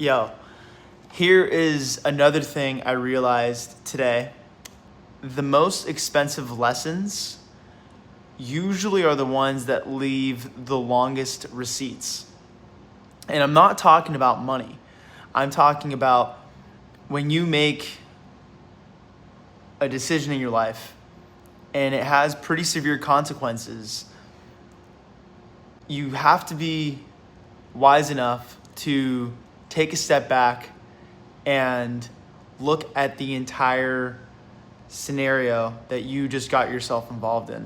Yo, here is another thing I realized today. The most expensive lessons usually are the ones that leave the longest receipts. And I'm not talking about money. I'm talking about when you make a decision in your life and it has pretty severe consequences, you have to be wise enough to take a step back and look at the entire scenario that you just got yourself involved in.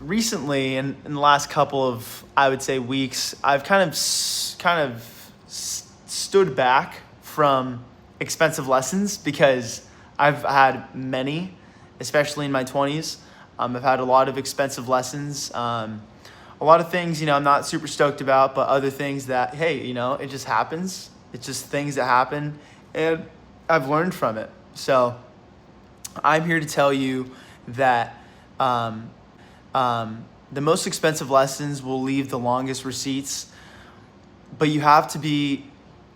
Recently, in the last couple of, I would say, weeks, I've kind of stood back from expensive lessons because I've had many, especially in my 20s. I've had a lot of expensive lessons. A lot of things, I'm not super stoked about, but other things that, hey, it just happens. It's just things that happen, and I've learned from it. So I'm here to tell you that the most expensive lessons will leave the longest receipts, but you have to be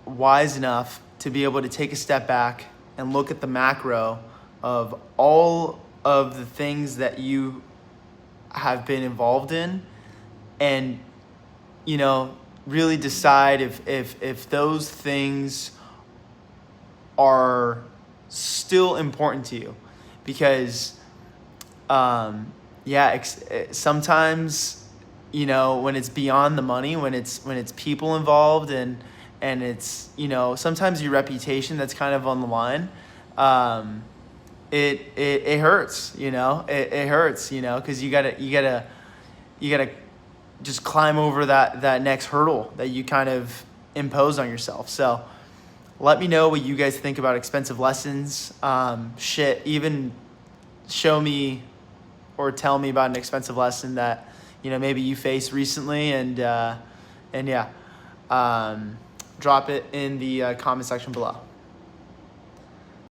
wise enough to be able to take a step back and look at the macro of all of the things that you have been involved in, and really decide if those things are still important to you. Because sometimes when it's beyond the money, when it's people involved, and it's sometimes your reputation that's kind of on the line, it hurts. It hurts, because you gotta just climb over that next hurdle that you kind of impose on yourself. So let me know what you guys think about expensive lessons. Even show me or tell me about an expensive lesson that maybe you faced recently, and drop it in the comment section below.